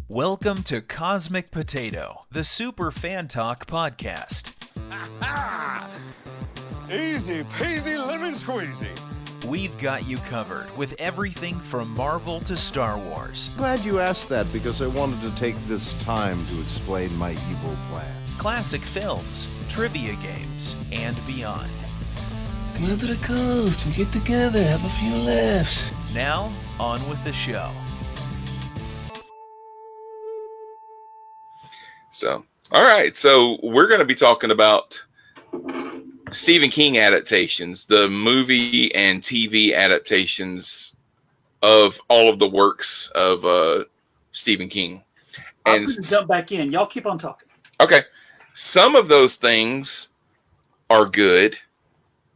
Welcome to Cosmic Potato, the Super Fan Talk podcast. Easy peasy lemon squeezy. We've got you covered with everything from Marvel to Star Wars. Glad you asked that because I wanted to take this time to explain my evil plan. Classic films, trivia games, and beyond. Come out to the coast, we get together, have a few laughs. Now, on with the show. So, all right. So we're going to be talking about Stephen King adaptations, the movie and TV adaptations of all of the works of Stephen King. I'm going to jump back in. Y'all keep on talking. Okay. Some of those things are good,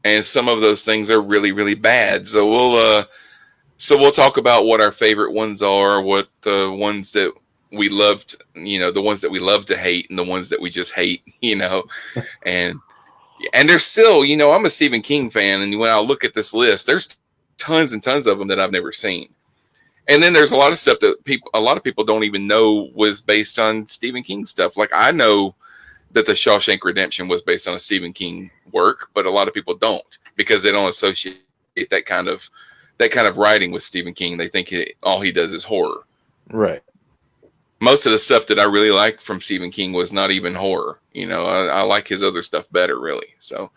and some of those things are really, really bad. So we'll talk about what our favorite ones are, what the ones that we loved, the ones that we love to hate, and the ones that we just hate, and there's still, I'm a Stephen King fan, and when I look at this list, there's tons and tons of them that I've never seen, and then there's a lot of stuff that a lot of people don't even know was based on Stephen King stuff. Like, I know that the Shawshank Redemption was based on a Stephen King work, but a lot of people don't, because they don't associate that kind of writing with Stephen King. They think all he does is horror. Right. Most of the stuff that I really like from Stephen King was not even horror. I like his other stuff better, really. So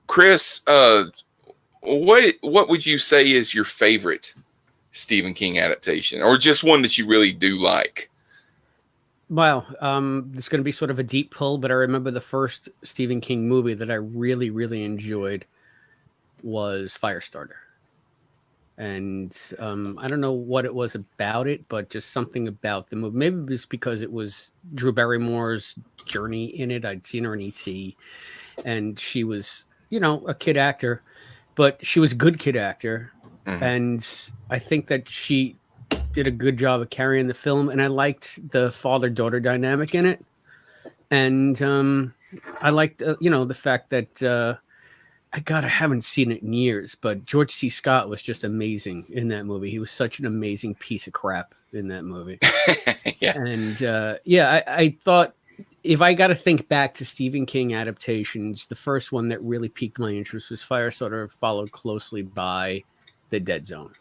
Chris, what would you say is your favorite Stephen King adaptation, or just one that you really do like? Wow, it's going to be sort of a deep pull, but I remember the first Stephen King movie that I really, really enjoyed was Firestarter. And I don't know what it was about it, but just something about the movie. Maybe it was because it was Drew Barrymore's journey in it. I'd seen her in E.T., and she was, a kid actor, but she was a good kid actor. Mm-hmm. And I think that she did a good job of carrying the film, and I liked the father-daughter dynamic in it. And I liked, the fact that... I haven't seen it in years, but George C. Scott was just amazing in that movie. He was such an amazing piece of crap in that movie. Yeah. And I thought, if I got to think back to Stephen King adaptations, the first one that really piqued my interest was Firestarter, followed closely by The Dead Zone.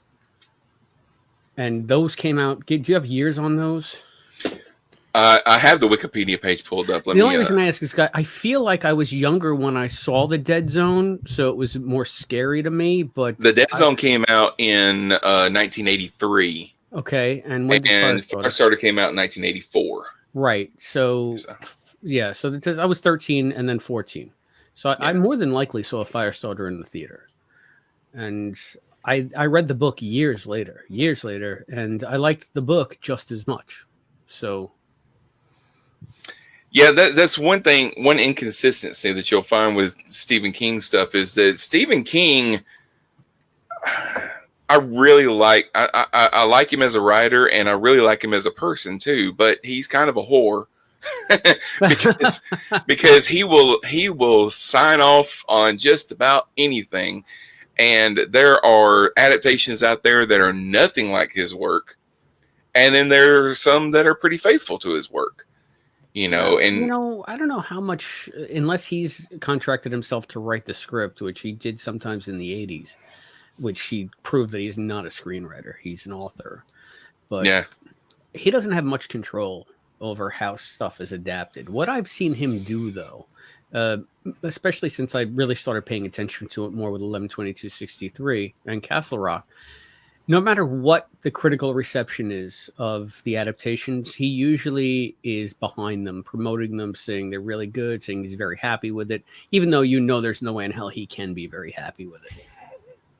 And those came out. Do you have years on those? I have the Wikipedia page pulled up. The only reason I ask is, I feel like I was younger when I saw The Dead Zone, so it was more scary to me. But The Dead Zone came out in 1983. Okay, and when did Firestarter came out in 1984. Right. So I was 13 and then 14. So I more than likely saw a Firestarter in the theater, and I read the book years later, and I liked the book just as much. So. Yeah, that's one thing. One inconsistency that you'll find with Stephen King stuff is that Stephen King, I really like. I like him as a writer, and I really like him as a person too. But he's kind of a whore because he will sign off on just about anything, and there are adaptations out there that are nothing like his work, and then there are some that are pretty faithful to his work. I don't know how much, unless he's contracted himself to write the script, which he did sometimes in the 80s, which he proved that he's not a screenwriter. He's an author. But he doesn't have much control over how stuff is adapted. What I've seen him do, though, especially since I really started paying attention to it more with 11/22/63 and Castle Rock, no matter what the critical reception is of the adaptations, he usually is behind them, promoting them, saying they're really good, saying he's very happy with it, even though there's no way in hell he can be very happy with it.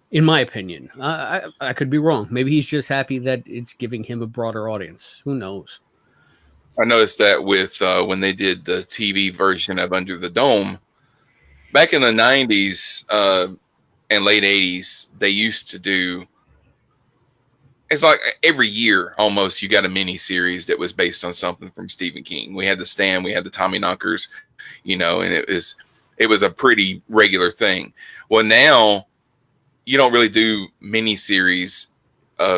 In my opinion, I could be wrong. Maybe he's just happy that it's giving him a broader audience. Who knows? I noticed that with when they did the TV version of Under the Dome back in the 90s and late 80s, they used to do. It's like every year almost you got a mini series that was based on something from Stephen King. We had the Stand, we had the Tommyknockers, and it was it was a pretty regular thing. Well, now you don't really do miniseries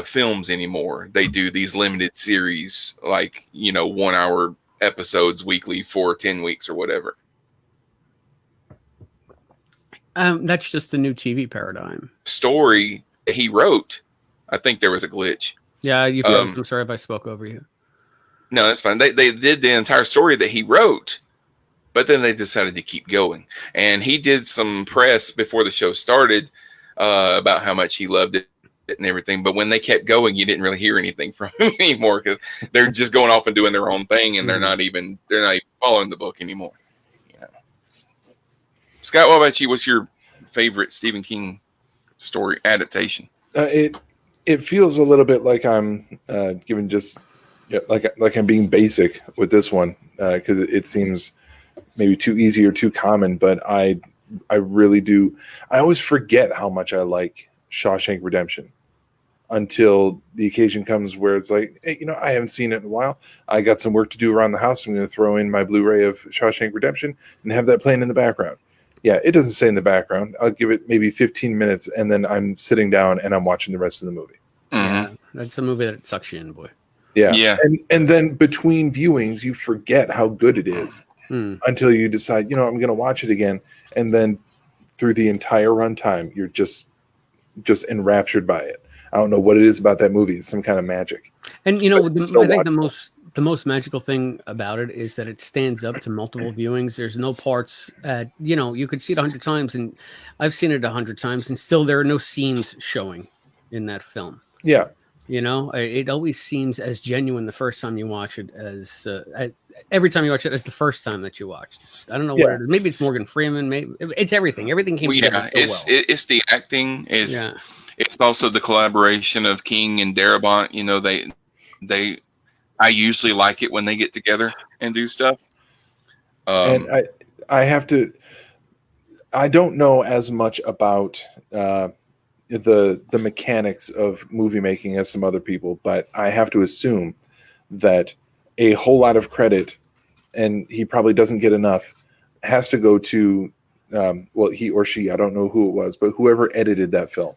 films anymore. They do these limited series, like, 1 hour episodes weekly for 10 weeks or whatever. That's just the new TV paradigm. Story he wrote, I think there was a glitch. Yeah, I'm sorry if I spoke over you. No, that's fine. They did the entire story that he wrote, but then they decided to keep going. And he did some press before the show started about how much he loved it and everything. But when they kept going, you didn't really hear anything from him anymore, because they're just going off and doing their own thing, and they're not even following the book anymore. Scott, what about you? What's your favorite Stephen King story adaptation? It feels a little bit like I'm giving just like I'm being basic with this one, because it seems maybe too easy or too common. But I really do. I always forget how much I like Shawshank Redemption until the occasion comes where it's like, hey, I haven't seen it in a while. I got some work to do around the house. I'm going to throw in my Blu-ray of Shawshank Redemption and have that playing in the background. Yeah, it doesn't stay in the background. I'll give it maybe 15 minutes, and then I'm sitting down and I'm watching the rest of the movie. Yeah, that's a movie that sucks you in, boy. Yeah. And then between viewings, you forget how good it is until you decide, I'm going to watch it again. And then through the entire runtime, you're just enraptured by it. I don't know what it is about that movie. It's some kind of magic. And, I think the most magical thing about it is that it stands up to multiple viewings. There's no parts you could see it 100 times, and I've seen it 100 times, and still there are no scenes showing in that film. Yeah. It always seems as genuine the first time you watch it as every time you watch it as the first time that you watched. I don't know what it is. Maybe it's Morgan Freeman. Maybe it's everything. Everything came together. It's the acting. It's also the collaboration of King and Darabont. I usually like it when they get together and do stuff. And I have to. I don't know as much about the mechanics of movie making as some other people, but I have to assume that a whole lot of credit, and he probably doesn't get enough, has to go to he or she, I don't know who it was, but whoever edited that film.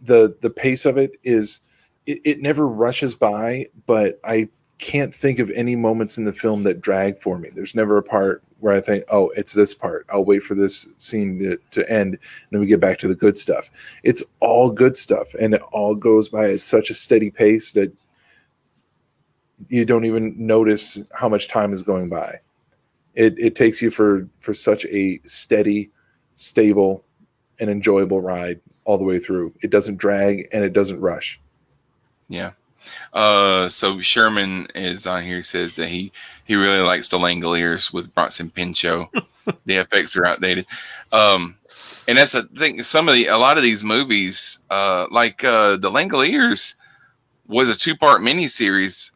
The pace of it is it never rushes by, but I can't think of any moments in the film that drag for me. There's never a part where I think, oh, it's this part. I'll wait for this scene to end, and then we get back to the good stuff. It's all good stuff, and it all goes by at such a steady pace that you don't even notice how much time is going by. It takes you for such a steady, stable, and enjoyable ride all the way through. It doesn't drag, and it doesn't rush. Yeah. So Sherman is on here. He says that he really likes the Langoliers with Bronson Pinchot. The effects are outdated. And that's the thing. A lot of these movies, like the Langoliers was a 2-part miniseries,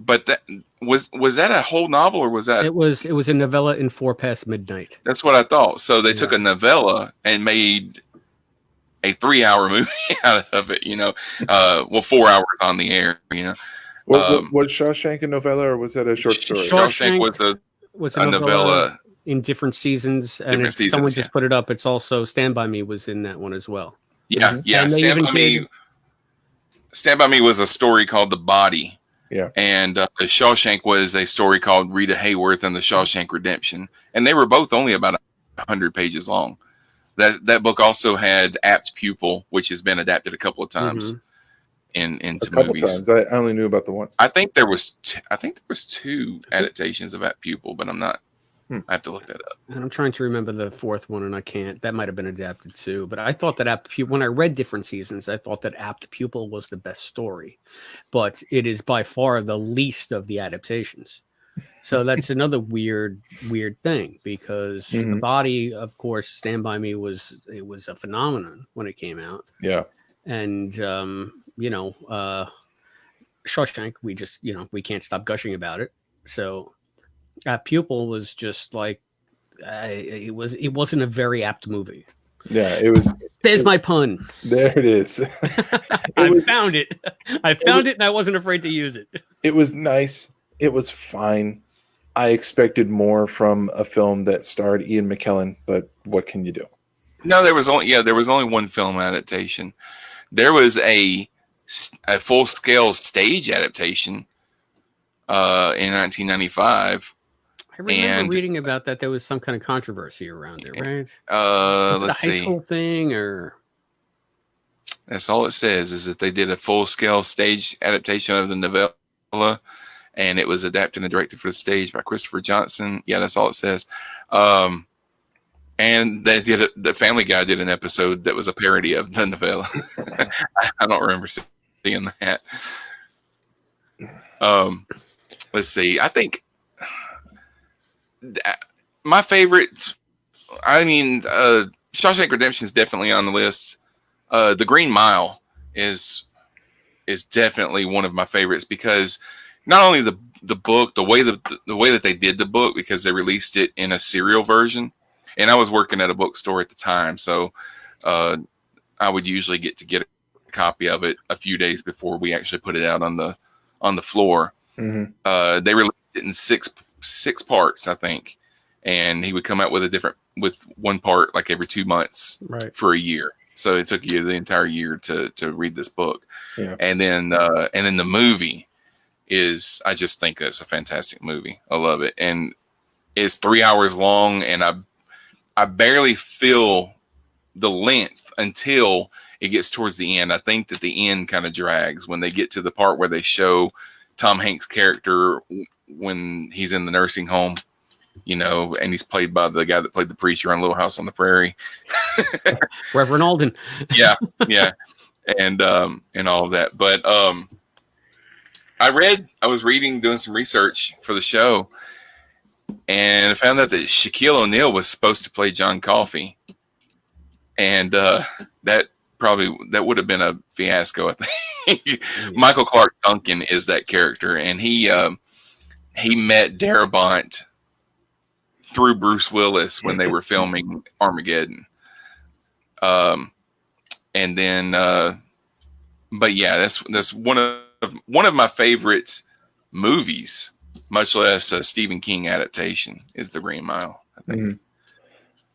but that was that a whole novel, or was that? It was a novella in 4 past midnight. That's what I thought. So they took a novella and made a 3-hour movie out of it, 4 hours on the air, Was Shawshank a novella, or was that a short story? Shawshank was a novella in different seasons, and someone just put it up. It's also Stand By Me was in that one as well. Yeah, yeah. Stand By Me was a story called The Body. Yeah. And Shawshank was a story called Rita Hayworth and the Shawshank Redemption, and they were both only about 100 pages long. That book also had Apt Pupil, which has been adapted a couple of times into movies. Times. I only knew about the once. I think there was 2 adaptations of Apt Pupil, but I'm not. I have to look that up. And I'm trying to remember the 4th one, and I can't. That might have been adapted too. But I thought that Apt Pupil, when I read different seasons, I thought that Apt Pupil was the best story. But it is by far the least of the adaptations. So that's another weird thing, because The Body, of course, Stand By Me was a phenomenon when it came out. Yeah. And Shawshank, we can't stop gushing about it. So Pupil was just like it wasn't a very apt movie. Yeah, it was. There's my pun. There it is. I found it, and I wasn't afraid to use it. It was nice. It was fine. I expected more from a film that starred Ian McKellen, but what can you do? No, there was only one film adaptation. There was a full scale stage adaptation in 1995. I remember reading about that. There was some kind of controversy around it, right? Let's see. A high school thing, or that's all it says is that they did a full scale stage adaptation of the novella, and it was adapted and directed for the stage by Christopher Johnson. Yeah, that's all it says. And they did the Family Guy did an episode that was a parody of the novella. I don't remember seeing that. Let's see. I think my favorite. I mean, Shawshank Redemption is definitely on the list. The Green Mile is definitely one of my favorites because not only the book, the way that they did the book, because they released it in a serial version. And I was working at a bookstore at the time, so I would usually get a copy of it a few days before we actually put it out on the floor. Mm-hmm. They released it in six parts, I think, and he would come out with one part like every 2 months for a year. So it took you the entire year to read this book. Yeah. And then the movie I just think that's a fantastic movie. I love it, and it's 3 hours long, and I barely feel the length until it gets towards the end. I think that the end kind of drags when they get to the part where they show Tom Hanks' character when he's in the nursing home, and he's played by the guy that played the preacher on Little House on the Prairie. Reverend Alden. Yeah. And all of that. But I was reading, doing some research for the show, and I found out that Shaquille O'Neal was supposed to play John Coffey. And that would have been a fiasco, I think. Michael Clark Duncan is that character, and he met Darabont through Bruce Willis when they were filming Armageddon. And then but yeah, that's one of my favorite movies, much less a Stephen King adaptation, is The Green Mile, I think. Mm-hmm.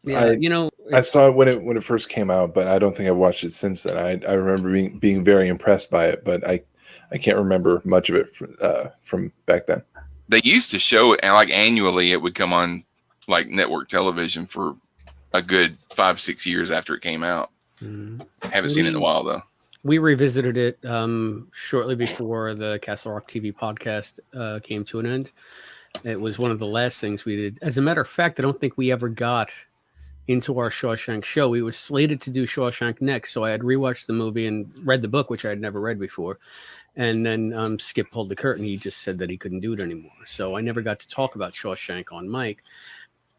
Yeah, I saw it when it first came out, but I don't think I've watched it since then. I remember being very impressed by it, but I can't remember much of it from back then. They used to show it, and like annually, it would come on like network television for a good 5-6 years after it came out. Mm-hmm. Haven't seen it in a while though. We revisited it shortly before the Castle Rock TV podcast came to an end. It was one of the last things we did. As a matter of fact, I don't think we ever got into our Shawshank show. We were slated to do Shawshank next, so I had rewatched the movie and read the book, which I had never read before. And then Skip pulled the curtain. He just said that he couldn't do it anymore. So I never got to talk about Shawshank on mic.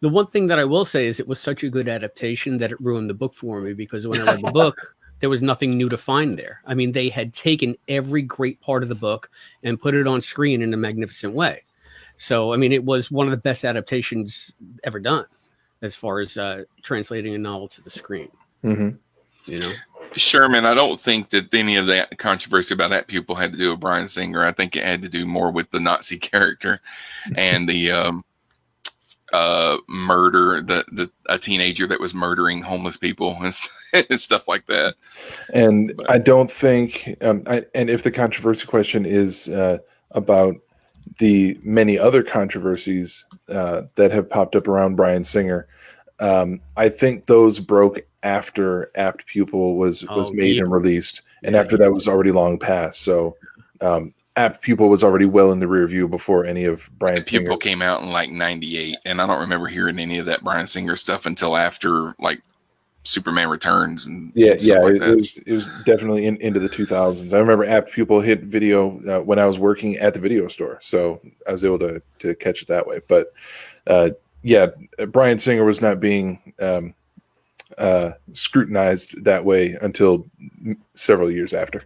The one thing that I will say is it was such a good adaptation that it ruined the book for me, because when I read the book, there was nothing new to find there. I mean, they had taken every great part of the book and put it on screen in a magnificent way. So, I mean, it was one of the best adaptations ever done as far as translating a novel to the screen. Mm-hmm. Sherman, I don't think that any of that controversy about that pupil had to do with Bryan Singer. I think it had to do more with the Nazi character and the murder, a teenager that was murdering homeless people and stuff like that. And I don't think, and if the controversy question is about the many other controversies that have popped up around Bryan Singer, I think those broke after Apt Pupil was made and released, and after that was already long past. So Apt Pupil was already well in the rear view before any of Bryan Singer. Pupil came out in like 98, and I don't remember hearing any of that Bryan Singer stuff until after like Superman Returns and stuff like that. It was definitely into the 2000s. I remember Apt Pupil hit video when I was working at the video store, so I was able to catch it that way. But Bryan Singer was not being scrutinized that way until several years after.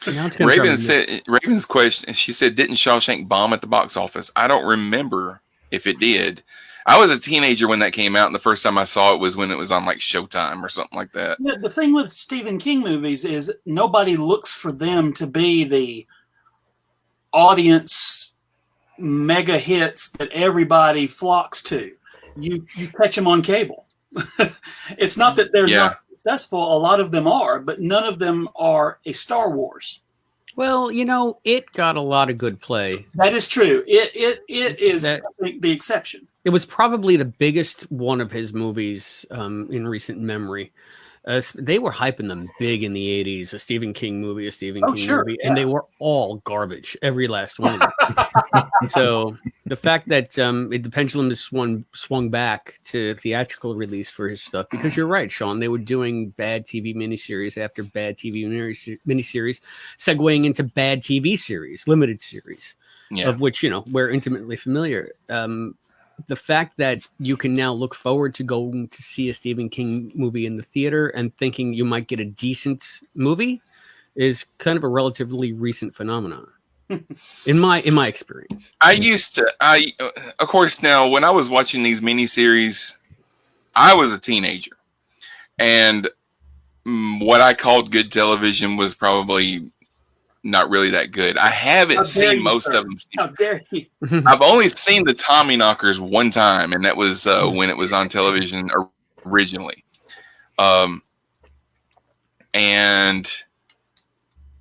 Raven's question, she said, didn't Shawshank bomb at the box office? I don't remember if it did. I was a teenager when that came out, and the first time I saw it was when it was on like Showtime or something like that. Yeah, the thing with Stephen King movies is nobody looks for them to be the audience mega hits that everybody flocks to. You catch them on cable. It's not that they're not successful. A lot of them are, but none of them are a Star Wars. Well, it got a lot of good play. That is true. It is, I think, the exception. It was probably the biggest one of his movies in recent memory. They were hyping them big in the 80s, a Stephen King movie, movie, and they were all garbage, every last one of them. So the fact that the pendulum has swung back to theatrical release for his stuff, because you're right, Shawn, they were doing bad TV miniseries after bad TV miniseries, segueing into bad TV series, limited series, of which, we're intimately familiar. The fact that you can now look forward to going to see a Stephen King movie in the theater and thinking you might get a decent movie is kind of a relatively recent phenomenon in my experience. Of course, now when I was watching these miniseries, I was a teenager, and what I called good television was probably not really that good. I haven't seen most of them. How dare you? I've only seen the Tommyknockers one time, and that was when it was on television originally. And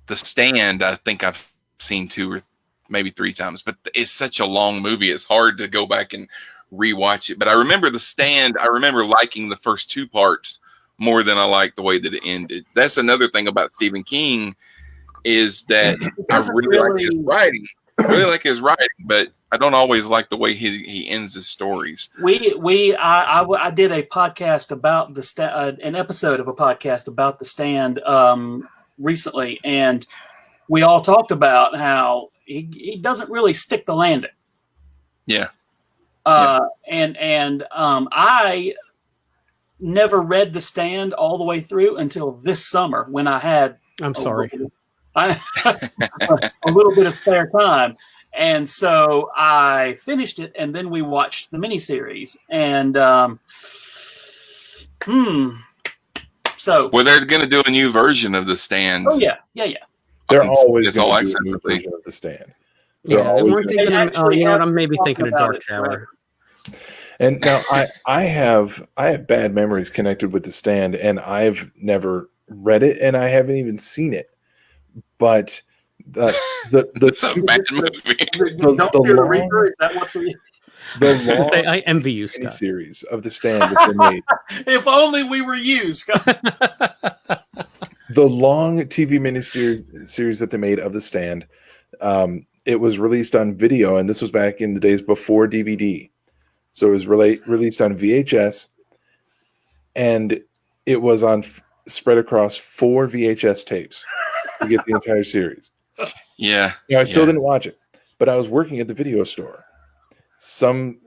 The Stand, I think I've seen 2 or maybe 3 times, but it's such a long movie. It's hard to go back and rewatch it. But I remember The Stand. I remember liking the first 2 parts more than I liked the way that it ended. That's another thing about Stephen King, is that I really like his writing. I really like his writing, but I don't always like the way he ends his stories. I did a podcast about an episode of a podcast about The Stand recently, and we all talked about how he doesn't really stick the landing. Yeah. And I never read The Stand all the way through until this summer when I had. I'm sorry. A little bit of spare time, and so I finished it, and then we watched the miniseries. And so they're going to do a new version of The Stand. Oh yeah. They're always it's all going to do a new accessibly. version of The Stand. I'm maybe thinking of Dark Tower. And now I have bad memories connected with The Stand, and I've never read it, and I haven't even seen it. But it's a bad movie. The long I envy you, Scott. Series of The Stand that they made. If only we were you, Scott. The long TV miniseries that they made of The Stand, it was released on video, and this was back in the days before DVD. So it was released on VHS, and it was spread across 4 VHS tapes to get the entire series. Yeah. I still didn't watch it, but I was working at the video store. Some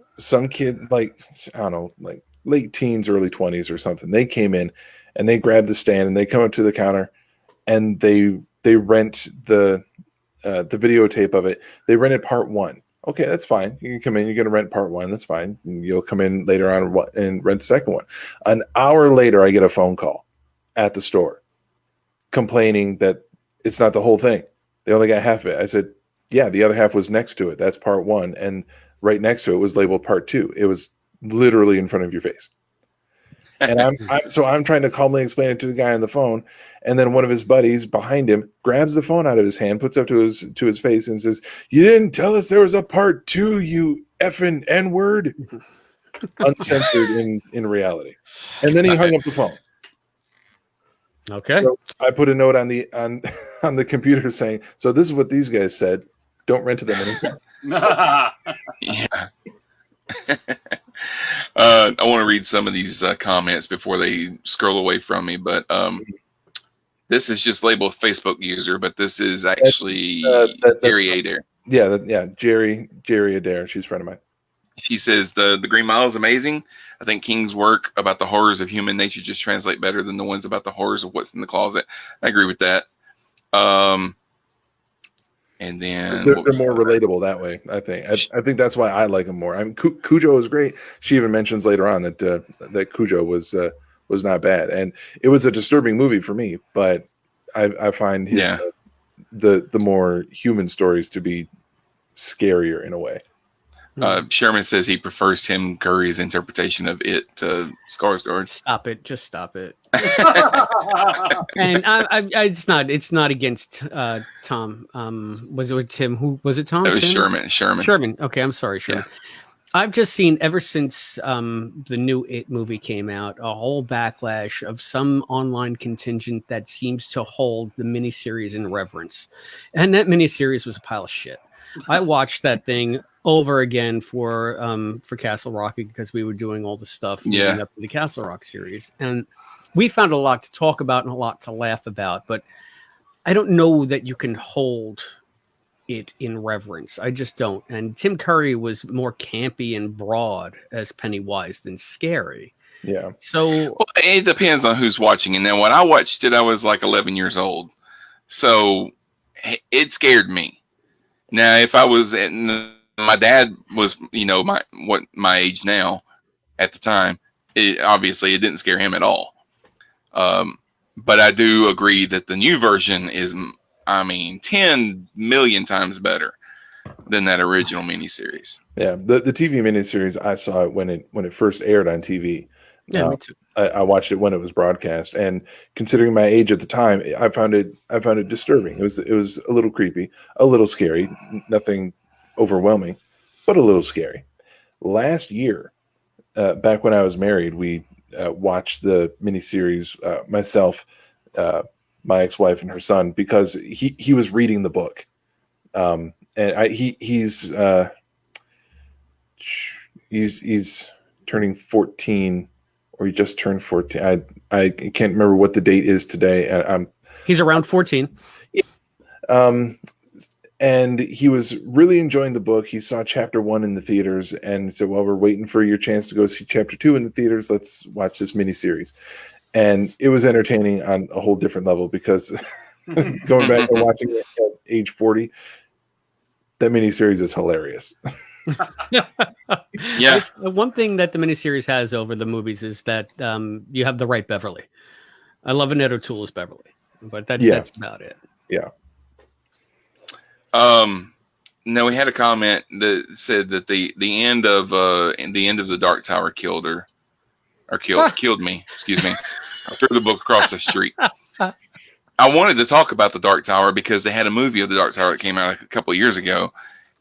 kid, like, I don't know, like late teens, early 20s or something, they came in and they grabbed The Stand, and they come up to the counter and they rent the videotape of it. They rented part 1. Okay, that's fine. You can come in. You're going to rent part 1. That's fine. And you'll come in later on and rent the second one. An hour later, I get a phone call at the store complaining that it's not the whole thing. They only got half of it. I said, yeah, the other half was next to it. That's part 1. And right next to it was labeled part 2. It was literally in front of your face. And I'm trying to calmly explain it to the guy on the phone. And then one of his buddies behind him grabs the phone out of his hand, puts it up to his face, and says, "You didn't tell us there was a part 2, you effing N-word." Uncensored in reality. And then he hung up the phone. Okay. So I put a note on the computer saying, "So this is what these guys said. Don't rent to them anymore." Yeah. I want to read some of these comments before they scroll away from me, but this is just labeled Facebook user, but this is actually Jerry Adair. Yeah, Jerry Adair. She's a friend of mine. She says the Green Mile is amazing. I think King's work about the horrors of human nature just translate better than the ones about the horrors of what's in the closet. I agree with that. And then they're more relatable that way. I think that's why I like them more. I mean, Cujo is great. She even mentions later on that Cujo was not bad, and it was a disturbing movie for me. But I find the more human stories to be scarier in a way. Sherman says he prefers Tim Curry's interpretation of it to Skarsgård. Stop it! Just stop it. And it's not against Tom. Was it Tim? Who was it? Tom? It was Tim? Sherman. Okay, I'm sorry, Sherman. Yeah. I've just seen ever since the new It movie came out, a whole backlash of some online contingent that seems to hold the miniseries in reverence, and that miniseries was a pile of shit. I watched that thing over again for Castle Rock because we were doing all the stuff leading up to the Castle Rock series, and we found a lot to talk about and a lot to laugh about. But I don't know that you can hold it in reverence. I just don't. And Tim Curry was more campy and broad as Pennywise than scary. Yeah. So it depends on who's watching. And then when I watched it, I was like 11 years old, so it scared me. Now, if I was, my dad was, my age now at the time, obviously it didn't scare him at all. But I do agree that the new version is, 10 million times better than that original miniseries. Yeah, the TV miniseries, I saw it when it first aired on TV. Yeah, me too. I watched it when it was broadcast, and considering my age at the time, I found it disturbing. It was a little creepy, a little scary, nothing overwhelming, but a little scary. Last year, back when I was married, we watched the miniseries, myself, my ex-wife, and her son, because he was reading the book, and he's turning 14. Or he just turned 14. I can't remember what the date is today. He's around 14. And he was really enjoying the book. He saw chapter 1 in the theaters and said, well, we're waiting for your chance to go see chapter 2 in the theaters. Let's watch this miniseries. And it was entertaining on a whole different level because going back and watching it at age 40, that miniseries is hilarious. Yeah. One thing that the miniseries has over the movies is that you have the right Beverly. I love Annette O'Toole as Beverly, but that's about it. Yeah. No, we had a comment that said that the end of the Dark Tower killed her, or killed me. Excuse me. I threw the book across the street. I wanted to talk about the Dark Tower because they had a movie of the Dark Tower that came out a couple of years ago.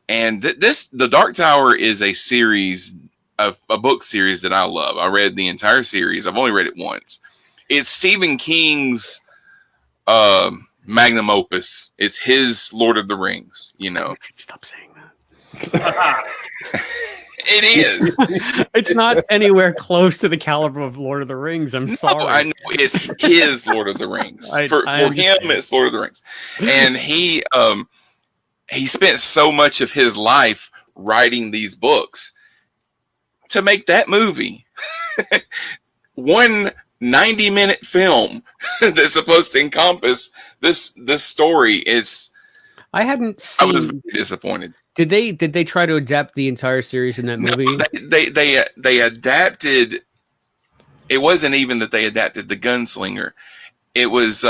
And the Dark Tower is a series, a book series that I love. I read the entire series. I've only read it once. It's Stephen King's magnum opus. It's his Lord of the Rings. Stop saying that. It is. It's not anywhere close to the caliber of Lord of the Rings. I'm sorry. No, I know it's his Lord of the Rings. For him, it's Lord of the Rings, and he spent so much of his life writing these books to make that movie. One 90-minute film that's supposed to encompass this story is. I was very disappointed. Did they try to adapt the entire series in that movie? No, they adapted. It wasn't even that they adapted the Gunslinger. It was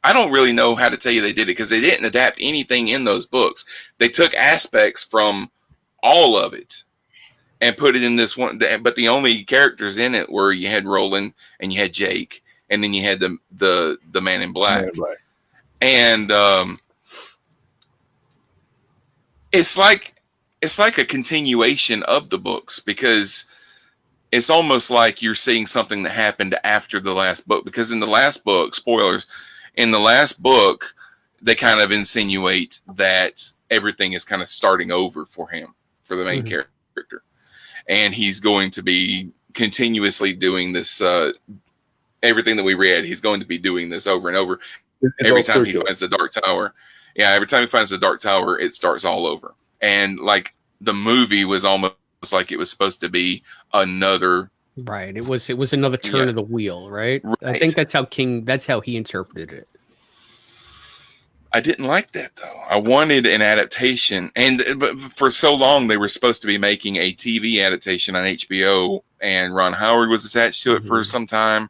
I don't really know how to tell you they did it because they didn't adapt anything in those books. They took aspects from all of it and put it in this one. But the only characters in it were you had Roland and you had Jake, and then you had the Man in Black. And it's like a continuation of the books because it's almost like you're seeing something that happened after the last book. Because in the last book, spoilers. In the last book, they kind of insinuate that everything is kind of starting over for him, for the main character. And he's going to be continuously doing this, everything that we read, he's going to be doing this over and over. Every time he finds the Dark Tower. Yeah, every time he finds the Dark Tower, it starts all over. And like the movie was almost like it was supposed to be another. Right. It was another turn of the wheel, right? I think that's how he interpreted it. I didn't like that though. I wanted an adaptation, but for so long they were supposed to be making a TV adaptation on HBO, and Ron Howard was attached to it for some time.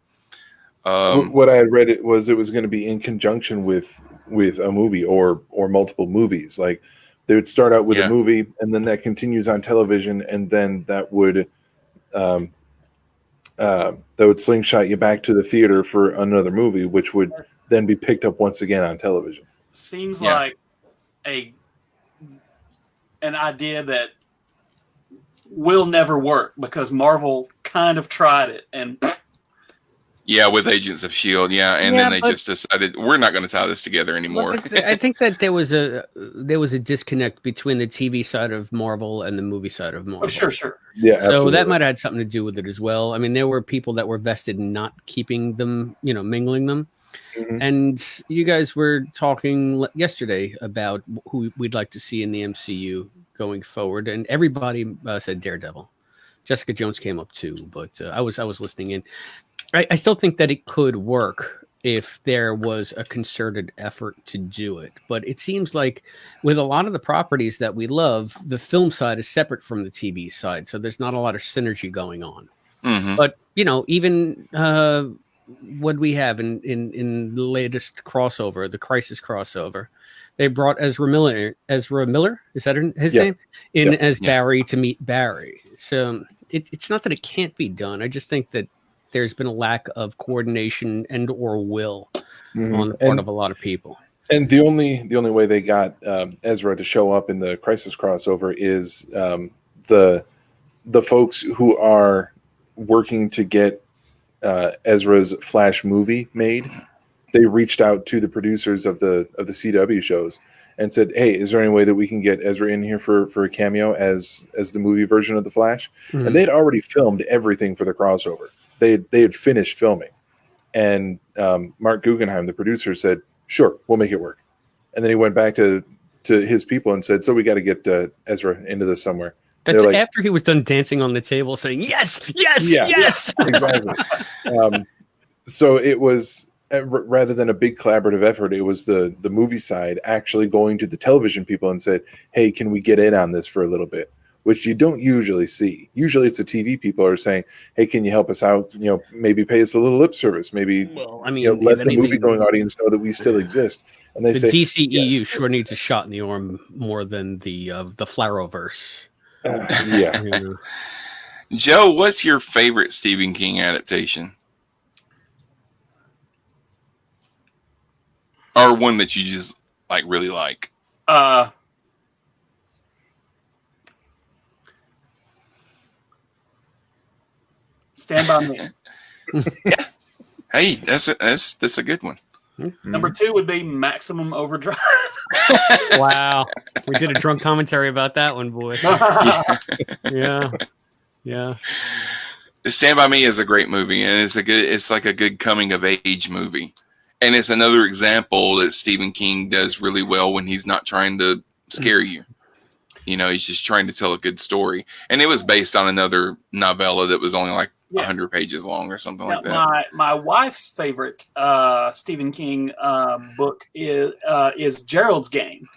What I had read it was going to be in conjunction with a movie or multiple movies. Like They would start out with Yeah. a movie, and then that continues on television, and then that would slingshot you back to the theater for another movie, which would then be picked up once again on television. Seems Yeah. like an idea that will never work because Marvel kind of tried it and Yeah, with Agents of S.H.I.E.L.D., and then they but- just decided, we're not going to tie this together anymore. Look, I think that there was a disconnect between the TV side of Marvel and the movie side of Marvel. oh sure. Yeah, So absolutely. that might have had something to do with it as well. I mean, there were people that were vested in not keeping them, mingling them. Mhm. And you guys were talking yesterday about who we'd like to see in the MCU going forward, and everybody said Daredevil. Jessica Jones came up too, but I was listening in. I still think that it could work if there was a concerted effort to do it. But it seems like with a lot of the properties that we love, the film side is separate from the TV side. So there's not a lot of synergy going on. Mhm. But, even what we have in the latest crossover, the Crisis crossover, they brought Ezra Miller, is that his Yeah. name? In Yeah. as Yeah. Barry to meet Barry. So it's not that it can't be done. I just think that there's been a lack of coordination and or will Mhm. on the part of a lot of people. And the only way they got Ezra to show up in the Crisis crossover is the folks who are working to get Ezra's Flash movie made. They reached out to the producers of the CW shows and said, "Hey, is there any way that we can get Ezra in here for a cameo as the movie version of the Flash?" Mhm. And they'd already filmed everything for the crossover. They had finished filming, and Mark Guggenheim, the producer, said, "Sure, we'll make it work." And then he went back to his people and said, "So we got to get Ezra into this somewhere." That's They're like, after he was done dancing on the table saying, yes, yes, Yeah. yes. exactly. So it was rather than a big collaborative effort, it was the movie side actually going to the television people and said, "Hey, can we get in on this for a little bit?" Which you don't usually see. Usually it's the TV people are saying, "Hey, can you help us out? Maybe pay us a little lip service. Maybe Well, I mean, let if the movie anything, going audience know that we still exist." And they the say, DCEU sure needs a shot in the arm more than the Flaroverse. "Yeah." You know? Joe, what's your favorite Stephen King adaptation? Or one that you just really like? Stand by Me. Hey, that's a good one. Number 2 would be Maximum Overdrive. Wow, we did a drunk commentary about that one, boy. Yeah. Stand by Me is a great movie, and it's like a good coming of age movie. And it's another example that Stephen King does really well when he's not trying to scare you. He's just trying to tell a good story. And it was based on another novella that was only 100 pages long or something like that. My wife's favorite Stephen King book is Gerald's Game,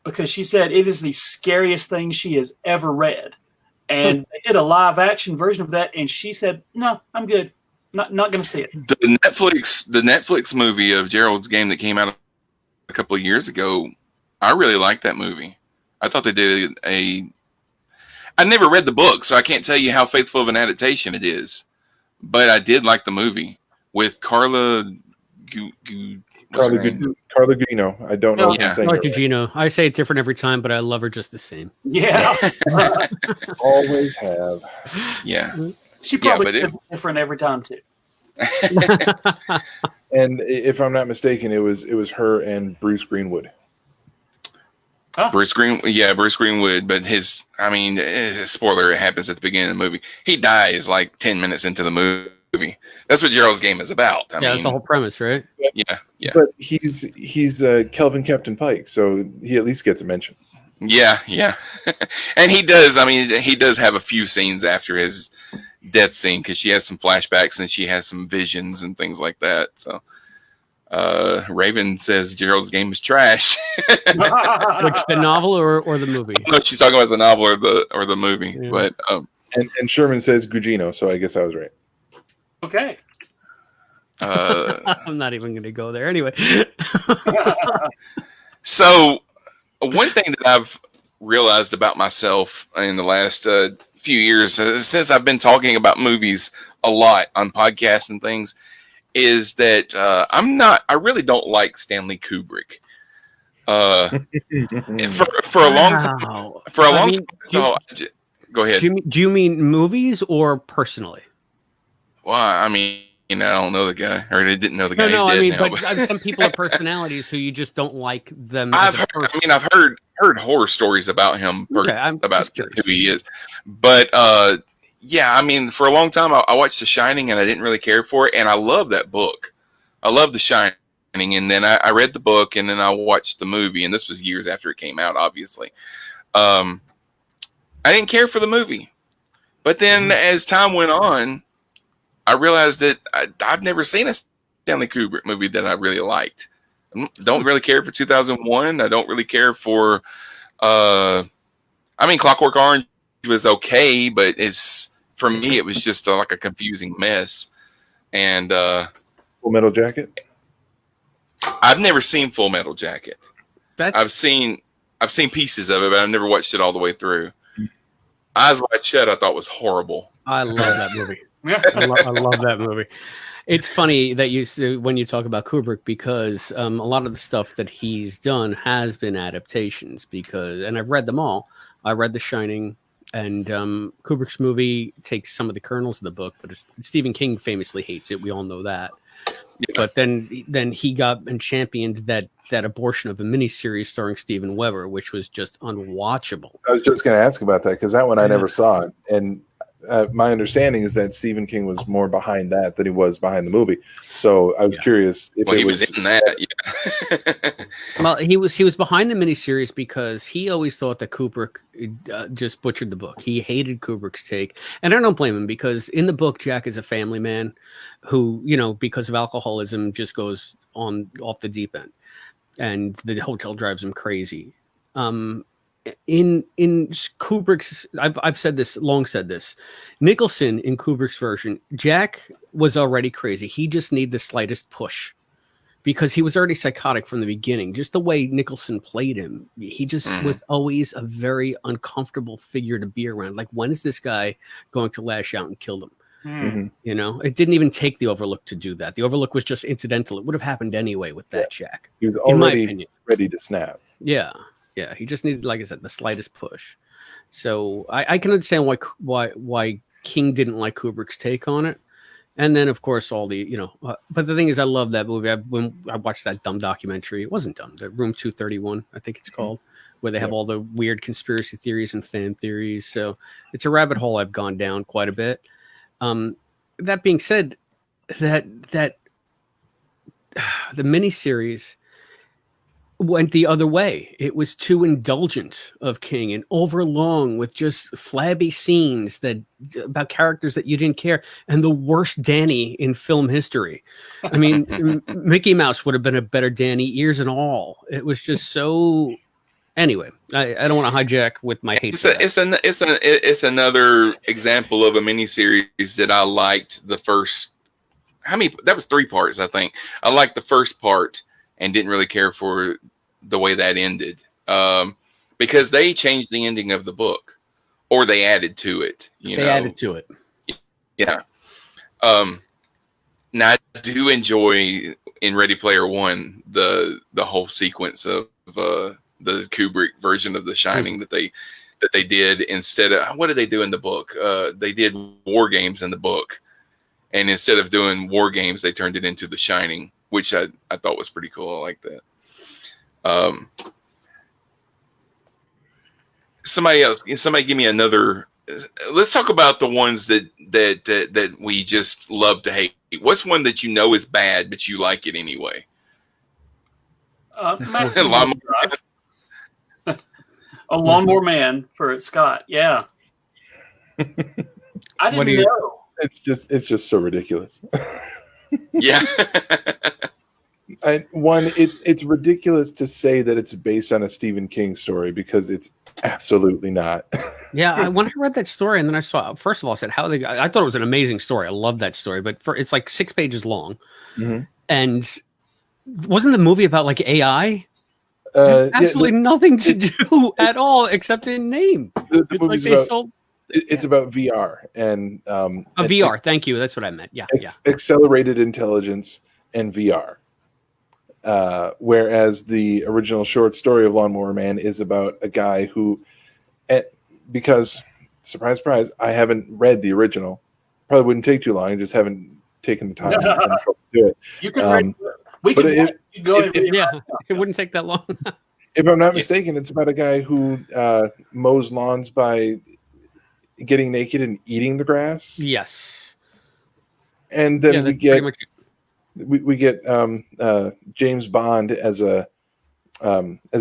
because she said it is the scariest thing she has ever read. And they did a live action version of that, and she said, "No, I'm good. Not going to see it." The Netflix movie of Gerald's Game that came out a couple of years ago, I really liked that movie. I thought they did I never read the book, so I can't tell you how faithful of an adaptation it is. But I did like the movie with Carla Gugino. I don't know. No, if I'm saying Like it right. Gugino. I say it different every time, but I love her just the same. Yeah. Always have. Yeah. She probably but it- did different every time, too. And if I'm not mistaken, it was her and Bruce Greenwood. Bruce Greenwood, but spoiler, it happens at the beginning of the movie. He dies 10 minutes into the movie. That's what Gerald's Game is about. That's the whole premise, right? Yeah. But he's Kelvin Captain Pike, so he at least gets a mention. Yeah. And he does have a few scenes after his death scene, because she has some flashbacks and she has some visions and things like that. So Raven says Gerald's Game is trash. Which, the novel or the movie? No, she's talking about the novel or the movie. Yeah. But and Sherman says Gugino, so I guess I was right. Okay. I'm not even going to go there anyway. So one thing that realized about myself in the last few years, since I've been talking about movies a lot on podcasts and things, is that I really don't like Stanley Kubrick. For a long time, go ahead. Do you mean movies or personally? Well, I mean, I don't know the guy, or I didn't know the guy. No, He's I mean, dead now, but some people have personalities who you just don't like them. I've heard horror stories about him, about who he is. But yeah, I mean, for a long time, I watched The Shining, and I didn't really care for it, and I love that book. I love The Shining, and then I read the book, and then I watched the movie, and this was years after it came out, obviously. I didn't care for the movie, but then as time went on, I realized that I've never seen a Stanley Kubrick movie that I really liked. I don't really care for 2001. I don't really care for, I mean, Clockwork Orange was okay, but for me, it was just like a confusing mess. And Full Metal Jacket? I've never seen Full Metal Jacket. I've seen pieces of it, but I've never watched it all the way through. Eyes Wide Shut, I thought was horrible. I love that movie. I love that movie. It's funny that when you talk about Kubrick, because a lot of the stuff that he's done has been adaptations. And I've read them all. I read The Shining, and Kubrick's movie takes some of the kernels of the book, but Stephen King famously hates it. We all know that. Yeah. But then he got and championed that abortion of a miniseries starring Steven Weber, which was just unwatchable. I was just going to ask about that because that one I never saw, and my understanding is that Stephen King was more behind that than he was behind the movie. So I was curious if he was in that. Yeah. Well, he was behind the miniseries because he always thought that Kubrick just butchered the book. He hated Kubrick's take, and I don't blame him, because in the book, Jack is a family man who, because of alcoholism, just goes off the deep end, and the hotel drives him crazy. In Kubrick's, I've long said this, Nicholson in Kubrick's version, Jack was already crazy. He just needed the slightest push because he was already psychotic from the beginning. Just the way Nicholson played him, he just was always a very uncomfortable figure to be around. Like, when is this guy going to lash out and kill them? Mm-hmm. It didn't even take the Overlook to do that. The Overlook was just incidental. It would have happened anyway with that Jack. He was already ready to snap. Yeah. Yeah, he just needed, like I said, the slightest push. So I can understand why King didn't like Kubrick's take on it. And then, of course, all the, but the thing is, I love that movie. When I watched that dumb documentary, it wasn't dumb. The Room 231, I think it's called, where they have all the weird conspiracy theories and fan theories. So it's a rabbit hole I've gone down quite a bit. That being said, that the miniseries went the other way. It was too indulgent of King and overlong with just flabby scenes about characters that you didn't care, and the worst Danny in film history. I mean, Mickey Mouse would have been a better Danny, ears and all. It was just so. Anyway, I don't want to hijack with my hate. It's another example of a miniseries that I liked the first. That was 3 parts, I think. I liked the first part and didn't really care for the way that ended, because they changed the ending of the book, or they added to it. Added to it. Yeah. Now I do enjoy in Ready Player One the whole sequence of the Kubrick version of The Shining that they did instead of, what did they do in the book? They did war games in the book, and instead of doing war games, they turned it into The Shining, which I thought was pretty cool. I like that. Somebody give me another. Let's talk about the ones that we just love to hate. What's one that is bad, but you like it anyway? A Lawnmower Man for Scott. Yeah. I didn't know. It's just so ridiculous. Yeah. It's ridiculous to say that it's based on a Stephen King story, because it's absolutely not. Yeah, when I read that story and then I saw, first of all, I said, I thought it was an amazing story. I love that story, but it's like 6 pages long. Mm-hmm. And wasn't the movie about like AI? Absolutely nothing to do at all except in name. The It's like movie's they about, sold. it's about VR and VR. Thank you. That's what I meant. Yeah. accelerated intelligence and VR. Whereas the original short story of Lawnmower Man is about a guy who, because surprise, surprise, I haven't read the original. Probably wouldn't take too long. I just haven't taken the time and to do it. You can read. We can go and read. Yeah, it wouldn't take that long. If I'm not mistaken, it's about a guy who mows lawns by getting naked and eating the grass. Yes. And then we get James Bond as a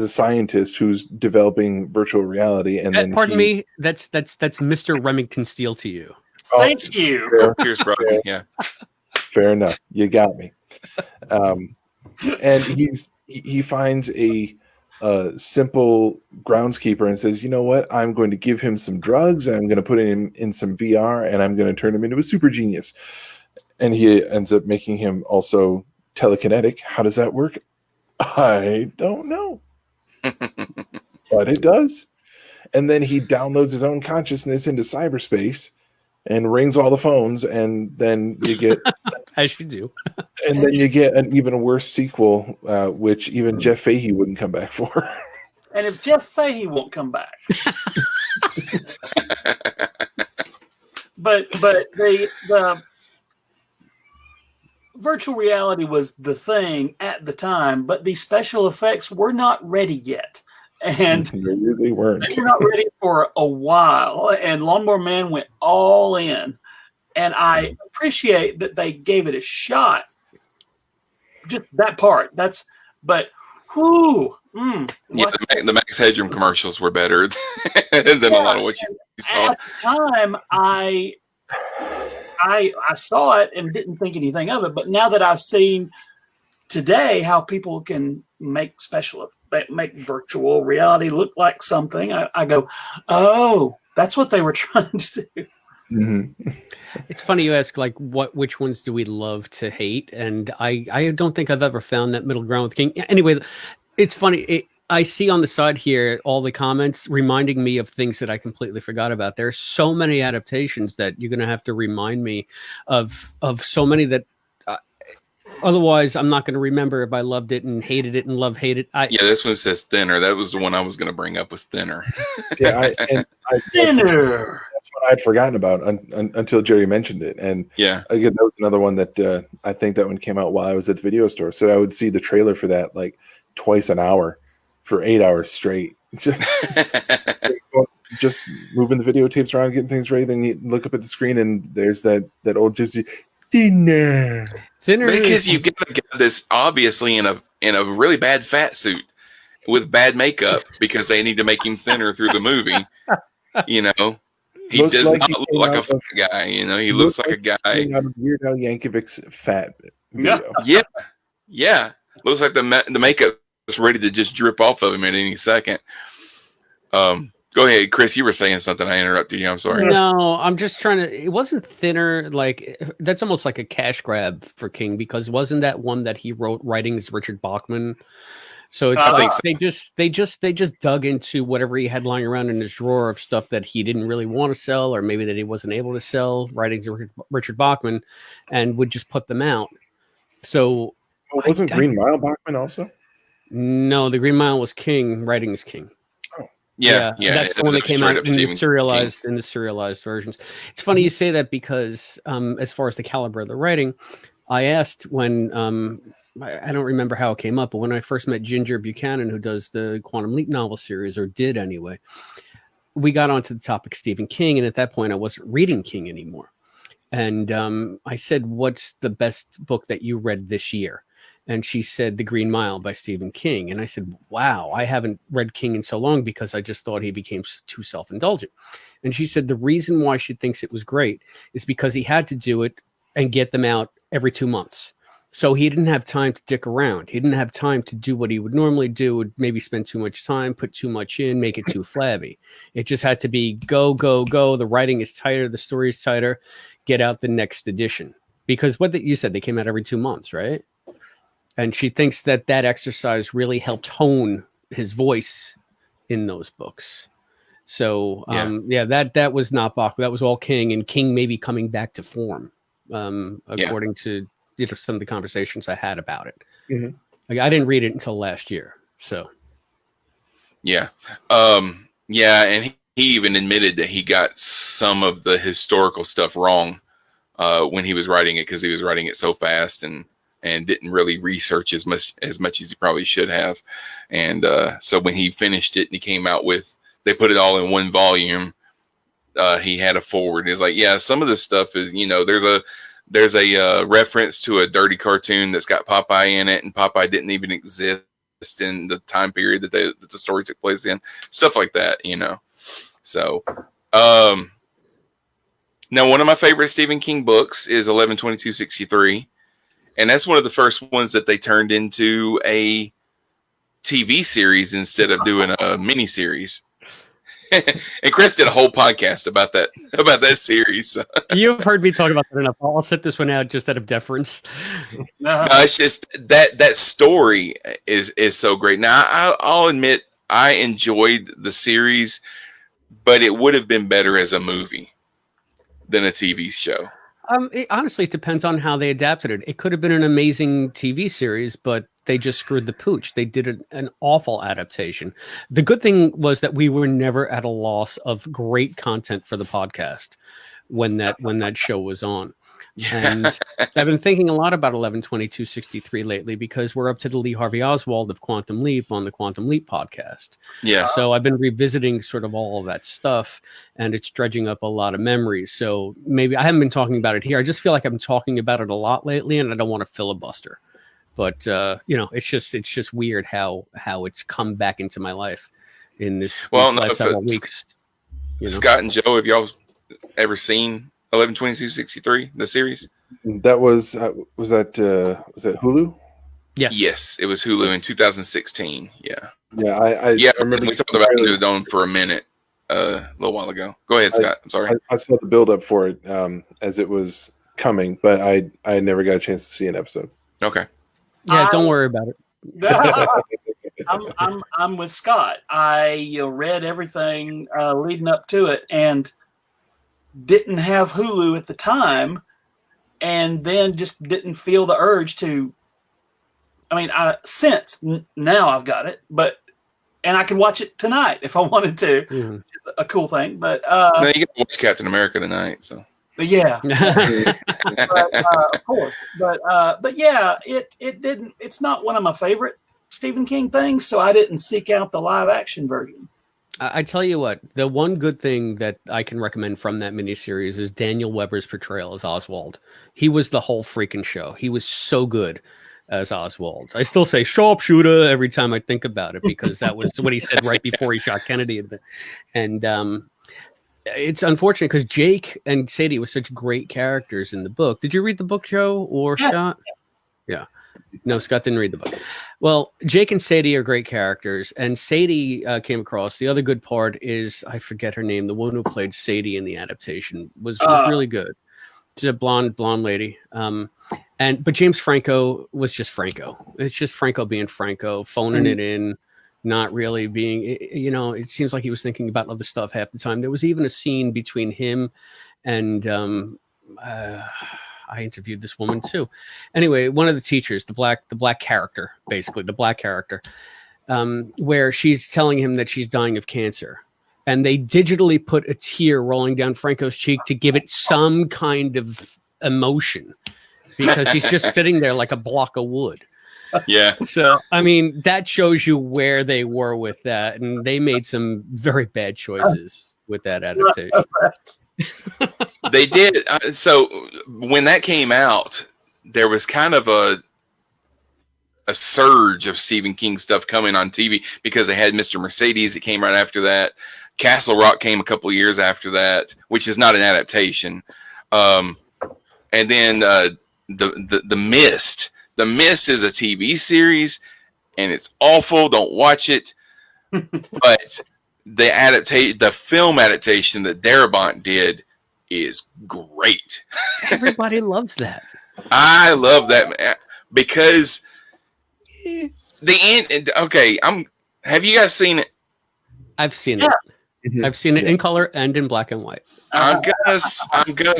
scientist who's developing virtual reality. And then pardon me, that's Mr. Remington Steele to you. Thank you. Pierce Brosnan, yeah. Fair enough. You got me. And he finds a simple groundskeeper and says, you know what? I'm going to give him some drugs and I'm going to put him in some VR and I'm going to turn him into a super genius. And he ends up making him also telekinetic. How does that work? I don't know. But it does. And then he downloads his own consciousness into cyberspace and rings all the phones, and then you get as you do. And then you get an even worse sequel, which even Jeff Fahey wouldn't come back for. And if Jeff Fahey won't come back, but the virtual reality was the thing at the time, but the special effects were not ready yet. And they weren't. They were not ready for a while. And Lawnmower Man went all in. And I appreciate that they gave it a shot. Just that part. But the Max Headroom commercials were better than a lot of what you saw. At the time, I saw it and didn't think anything of it. But now that I've seen today how people can make virtual reality look like something, I go, oh, that's what they were trying to do. Mm-hmm. It's funny you ask, like, which ones do we love to hate? And I don't think I've ever found that middle ground with King. Anyway, it's funny. I see on the side here all the comments reminding me of things that I completely forgot about. There's so many adaptations that you're going to have to remind me of so many that otherwise I'm not going to remember if I loved it and hated it and hated. This one says Thinner. That was the one I was going to bring up, was Thinner. Yeah, Thinner. That's what I'd forgotten about until Jerry mentioned it. And yeah, again, that was another one that I think that one came out while I was at the video store. So I would see the trailer for that like twice an hour for 8 hours straight. Just moving the videotapes around, getting things ready. Then you look up at the screen and there's that old gypsy. Thinner. Because you get a guy that's obviously in a really bad fat suit with bad makeup because they need to make him thinner through the movie. You know, he looks does like not he look came like a out fat guy. You know, he looks like a guy. Out of Weird Al Yankovic's fat video. Yeah. Looks like the makeup is ready to just drip off of him at any second. Go ahead, Chris. You were saying something. I interrupted you. I'm sorry. No, I'm just trying to. It wasn't Thinner. Like, that's almost like a cash grab for King, because wasn't that one that he wrote writings Richard Bachman? So it's like they just dug into whatever he had lying around in his drawer of stuff that he didn't really want to sell, or maybe that he wasn't able to sell, writings of Richard Bachman, and would just put them out. So wasn't Green Mile Bachman also? No, the Green Mile was King. Writing is King. Yeah. That's the one that came out in the serialized versions. It's funny you say that, because as far as the caliber of the writing, I asked when I don't remember how it came up, but when I first met Ginger Buchanan, who does the Quantum Leap novel series, or did anyway, we got onto the topic of Stephen King, and at that point I wasn't reading King anymore. And I said, "What's the best book that you read this year?" And she said The Green Mile by Stephen King. And I said, wow, I haven't read King in so long, because I just thought he became too self-indulgent. And she said the reason why she thinks it was great is because he had to do it and get them out every 2 months. So he didn't have time to dick around. He didn't have time to do what he would normally do, would maybe spend too much time, put too much in, make it too flabby. It just had to be go, go, go. The writing is tighter. The story is tighter. Get out the next edition. Because you said they came out every 2 months, right? And she thinks that exercise really helped hone his voice in those books. So Yeah. that was not Bach. That was all King, and King maybe coming back to form, according to some of the conversations I had about it. Mhm. Like, I didn't read it until last year. So Yeah. And he even admitted that he got some of the historical stuff wrong when he was writing it, because he was writing it so fast and didn't really research as much as he probably should have. And so when he finished it and he came out with, they put it all in one volume, he had a forward. It's like, yeah, some of this stuff is, there's a reference to a dirty cartoon that's got Popeye in it, and Popeye didn't even exist in the time period that the story took place in, stuff like that, So, now one of my favorite Stephen King books is 11/22/63, and that's one of the first ones that they turned into a TV series instead of doing a mini series. And Chris did a whole podcast about that series. you've heard me talk about that enough. I'll set this one out just out of deference. No, it's just that story is so great. Now, I'll admit I enjoyed the series, but it would have been better as a movie than a TV show. Honestly, it depends on how they adapted it. It could have been an amazing TV series, but they just screwed the pooch. They did an awful adaptation. The good thing was that we were never at a loss of great content for the podcast when that show was on. And I've been thinking a lot about 11/22/63 lately, because we're up to the Lee Harvey Oswald of Quantum Leap on the Quantum Leap podcast. Yeah. So I've been revisiting sort of all of that stuff, and it's dredging up a lot of memories. So maybe I haven't been talking about it here. I just feel like I'm talking about it a lot lately, and I don't want to filibuster. But it's just weird how it's come back into my life in these last several weeks. Scott and Joe, have y'all ever seen 11/22/63, the series? That was that Hulu? Yes, it was Hulu in 2016. Yeah. I remember we talked about it on for a minute a little while ago. Go ahead, Scott. I'm sorry. I saw the build up for it as it was coming, but I never got a chance to see an episode. Okay. Yeah, don't worry about it. I'm with Scott. I read everything leading up to it, and didn't have Hulu at the time, and then just didn't feel the urge to. I mean, since now I've got it, and I can watch it tonight if I wanted to. Mm-hmm. Which is a cool thing, but no, you get to watch Captain America tonight, so. Yeah, of course, but yeah, it didn't. It's not one of my favorite Stephen King things, so I didn't seek out the live action version. I tell you what, the one good thing that I can recommend from that miniseries is Daniel Weber's portrayal as Oswald. He was the whole freaking show. He was so good as Oswald. I still say sharpshooter every time I think about it, because that was what he said right before he shot Kennedy. And it's unfortunate because Jake and Sadie were such great characters in the book. Did you read the book, Joe or Scott? Yeah. No, Scott didn't read the book. Well, Jake and Sadie are great characters, and Sadie came across. The other good part is, I forget her name, the one who played Sadie in the adaptation was really good. She's a blonde lady. But James Franco was just Franco. It's just Franco being Franco, phoning it in, not really being, it seems like he was thinking about other stuff half the time. There was even a scene between him and I interviewed this woman too. Anyway, one of the teachers, the black character, basically the black character, where she's telling him that she's dying of cancer, and they digitally put a tear rolling down Franco's cheek to give it some kind of emotion, because he's just sitting there like a block of wood. Yeah. So, I mean, that shows you where they were with that, and they made some very bad choices with that adaptation. They did. So when that came out, there was kind of a surge of Stephen King stuff coming on TV, because they had Mr. Mercedes. It came right after that. Castle Rock came a couple of years after that, which is not an adaptation. And then the Mist. The Mist is a TV series, and it's awful. Don't watch it. But the film adaptation that Darabont did is great. Everybody loves that. I love that, because the end. Okay, Have you guys seen it? I've seen it. Mhm. I've seen it Yeah. in color and in black and white. I'm gonna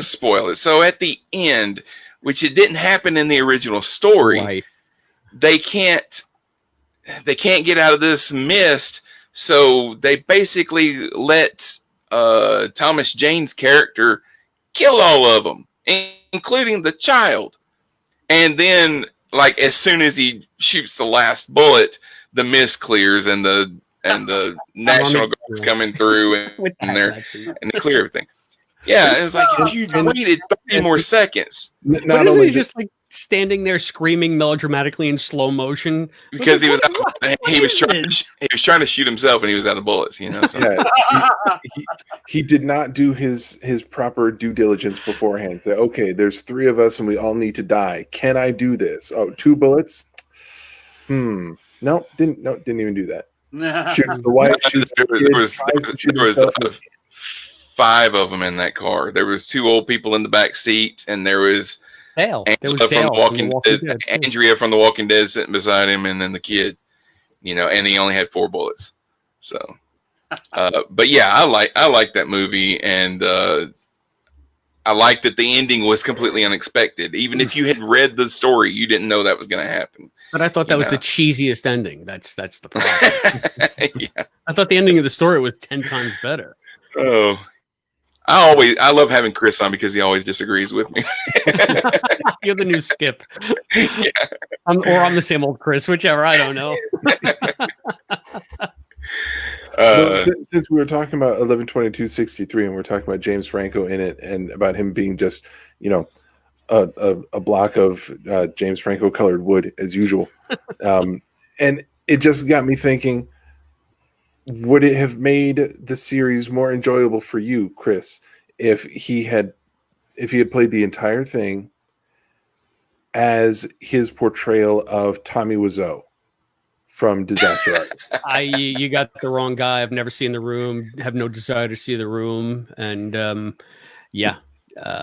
spoil it. So at the end, which it didn't happen in the original story, Right. they can't get out of this mist. So they basically let Thomas Jane's character kill all of them, including the child. And then, like, as soon as he shoots the last bullet, the mist clears and the National Guard's coming through and they clear everything. Yeah, and it's like if you waited 30 more seconds. But isn't he just like standing there screaming melodramatically in slow motion? Because he was trying to shoot himself and he was out of bullets, you know. So. Yeah, he did not do his proper due diligence beforehand. Say, okay, there's 3 of us and we all need to die. Can I do this? Oh, 2 bullets? No, didn't even do that. Shoots the wife. Shoots the kid, there was 5 of them in that car. There was 2 old people in the back seat, and there was Dale. Angela from The Walking Dead, Andrea from The Walking Dead sitting beside him, and then the kid. You know, and he only had 4 bullets. So, but yeah, I like that movie, and I like that the ending was completely unexpected. Even if you had read the story, you didn't know that was going to happen. But I thought that was the cheesiest ending. That's the problem. Yeah. I thought the ending of the story was 10 times better. Oh, I love having Chris on because he always disagrees with me. You're the new Skip. Yeah. I'm the same old Chris, whichever. I don't know. Since we were talking about 11/22/63 and we're talking about James Franco in it and about him being just, you know, a block of James Franco colored wood as usual. And it just got me thinking, would it have made the series more enjoyable for you, Chris, if he had played the entire thing as his portrayal of Tommy Wiseau from Disaster Artist? You got the wrong guy. I've never seen The Room, have no desire to see The Room, and yeah.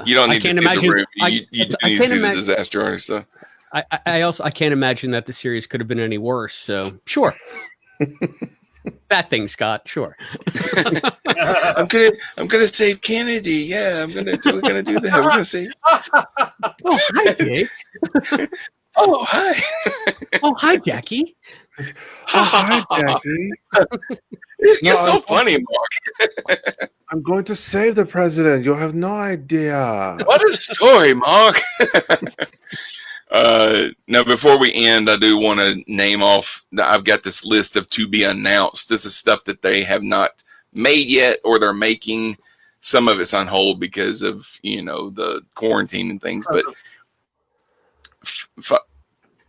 You don't need to see The Room. You need to see The Disaster Artist. So. I can't imagine that the series could have been any worse. So sure. That thing, Scott. Sure. I'm gonna save Kennedy. Yeah, we're gonna do that. We're gonna save. Oh, hi, Jake. Oh, hi. Oh, hi, Jackie. Oh, hi, Jackie. You're so funny, Mark. I'm going to save the president. You have no idea. What a story, Mark. Now, before we end, I do want to name off. I've got this list of to be announced. This is stuff that they have not made yet, or they're making. Some of it's on hold because of the quarantine and things. But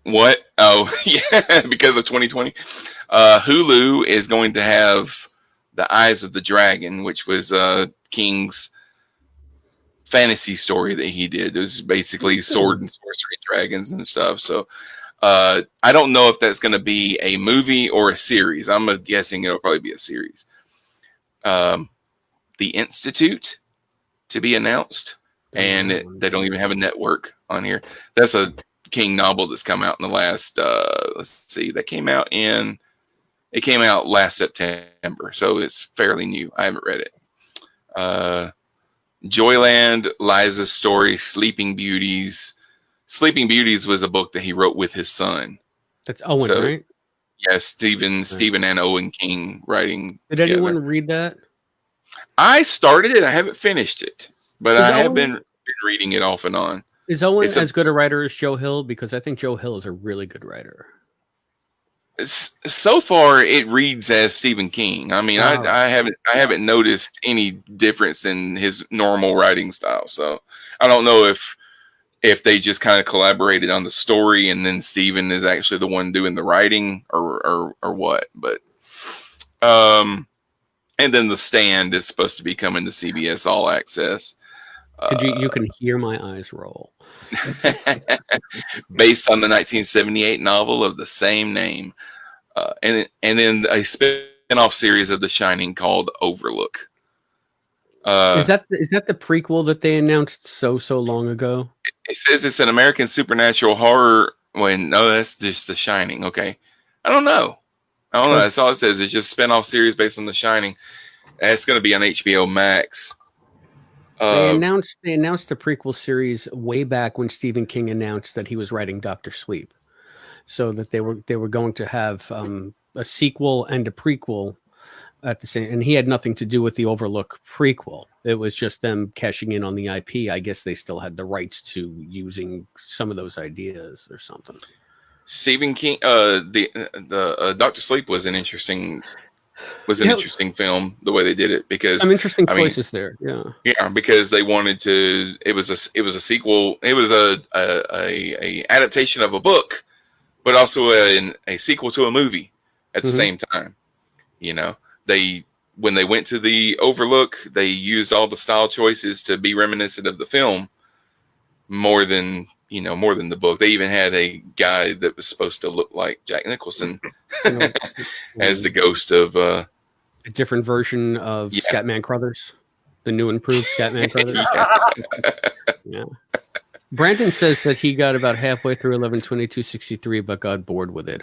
what? Oh, yeah, because of 2020. Hulu is going to have The Eyes of the Dragon, which was King's fantasy story that he did. It was basically sword and sorcery, dragons and stuff. So I don't know if that's going to be a movie or a series. I'm guessing it'll probably be a series. The Institute to be announced, and they don't even have a network on here. That's a King novel that's come out in the last let's see, it came out last September, so it's fairly new. I haven't read it. Joyland, Liza's Story, Sleeping Beauties. Sleeping Beauties was a book that he wrote with his son. That's Owen, right? Yes, Stephen and Owen King writing. Did anyone read that? I started it. I haven't finished it, but I have been reading it off and on. Is Owen as good a writer as Joe Hill? Because I think Joe Hill is a really good writer. So far, it reads as Stephen King. I mean, I haven't noticed any difference in his normal writing style. So I don't know if they just kind of collaborated on the story and then Stephen is actually the one doing the writing or what. But and then The Stand is supposed to be coming to CBS All Access. You can hear my eyes roll. Based on the 1978 novel of the same name, and then a spin-off series of The Shining called Overlook. Is that the prequel that they announced so long ago? It says it's an American supernatural horror. No, that's just The Shining. Okay, I don't know. I don't know. That's all it says. It's just a spinoff series based on The Shining. And it's going to be on HBO Max. They announced the prequel series way back when Stephen King announced that he was writing Doctor Sleep, so that they were going to have a sequel and a prequel at the same. And he had nothing to do with the Overlook prequel. It was just them cashing in on the IP. I guess they still had the rights to using some of those ideas or something. Stephen King, the Doctor Sleep was an interesting film, the way they did it, because some interesting choices there. Yeah, because they wanted to. It was a sequel. It was a adaptation of a book, but also a sequel to a movie at the same time. You know, when they went to the Overlook, they used all the style choices to be reminiscent of the film more than the book. They even had a guy that was supposed to look like Jack Nicholson as the ghost of a different version of Scatman Crothers, the new improved Scatman Crothers. Yeah. Brandon says that he got about halfway through 11/22/63, but got bored with it.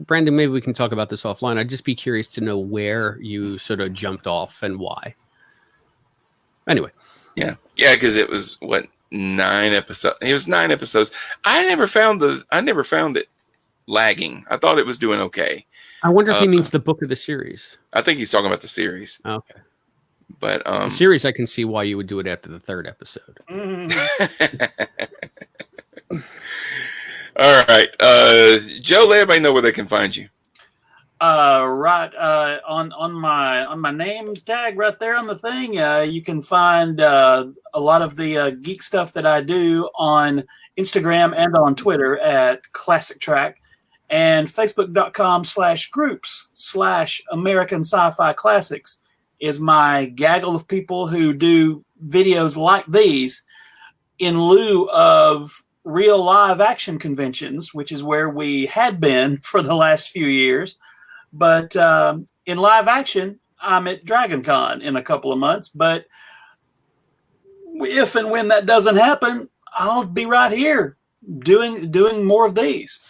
Brandon, maybe we can talk about this offline. I'd just be curious to know where you sort of jumped off and why. Anyway. Yeah, because it was 9 episodes. It was 9 episodes. I never found it lagging. I thought it was doing okay. I wonder if he means the book or the series. I think he's talking about the series. Okay. But the series, I can see why you would do it after the 3rd episode. All right. Joe, let everybody know where they can find you. Right on my name tag right there on the thing, you can find a lot of the geek stuff that I do on Instagram and on Twitter at Classic Track, and Facebook.com/groups/American Sci-Fi Classics is my gaggle of people who do videos like these in lieu of real live action conventions, which is where we had been for the last few years. But in live action, I'm at Dragon Con in a couple of months. But if and when that doesn't happen, I'll be right here doing more of these.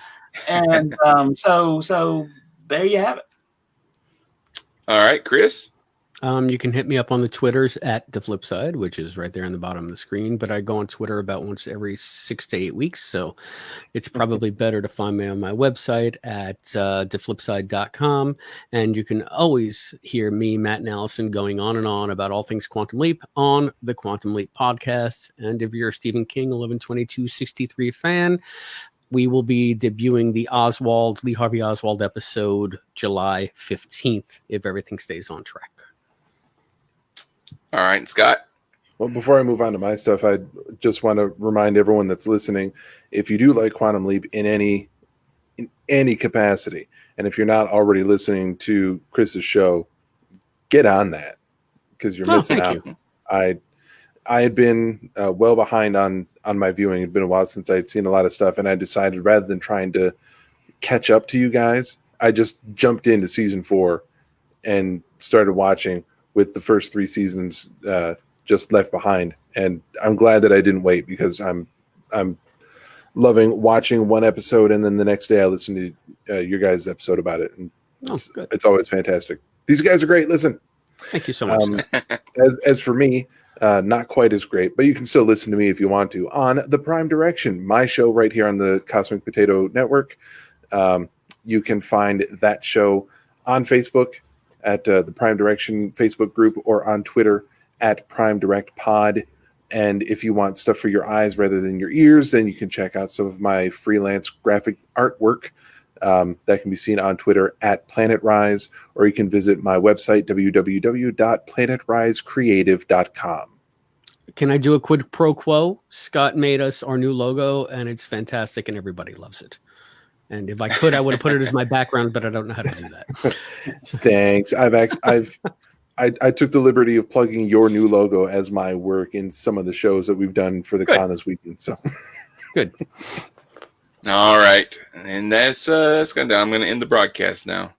And so there you have it. All right, Chris. You can hit me up on the Twitters at The Flip Side, which is right there on the bottom of the screen. But I go on Twitter about once every 6 to 8 weeks. So it's probably better to find me on my website at theflipside.com. And you can always hear me, Matt and Allison, going on and on about all things Quantum Leap on the Quantum Leap podcast. And if you're a Stephen King 11/22/63 fan, we will be debuting the Lee Harvey Oswald episode July 15th, if everything stays on track. All right, Scott. Well, before I move on to my stuff, I just want to remind everyone that's listening, if you do like Quantum Leap in any capacity, and if you're not already listening to Chris's show, get on that, because you're missing out. You. I had been well behind on my viewing. It had been a while since I'd seen a lot of stuff, and I decided rather than trying to catch up to you guys, I just jumped into season 4 and started watching with the first 3 seasons just left behind. And I'm glad that I didn't wait, because I'm loving watching one episode, and then the next day I listen to your guys' episode about it. And it's always fantastic. These guys are great. Listen. Thank you so much. As for me, not quite as great, but you can still listen to me if you want to on The Prime Direction, my show right here on the Cosmic Potato Network. You can find that show on Facebook at the Prime Direction Facebook group, or on Twitter at Prime Direct Pod. And if you want stuff for your eyes rather than your ears, then you can check out some of my freelance graphic artwork that can be seen on Twitter at Planet Rise, or you can visit my website, www.planetrisecreative.com. Can I do a quid pro quo? Scott made us our new logo, and it's fantastic, and everybody loves it. And if I could, I would have put it as my background, but I don't know how to do that. Thanks. I took the liberty of plugging your new logo as my work in some of the shows that we've done for the con this weekend. So good. All right, and that's going down. I'm going to end the broadcast now.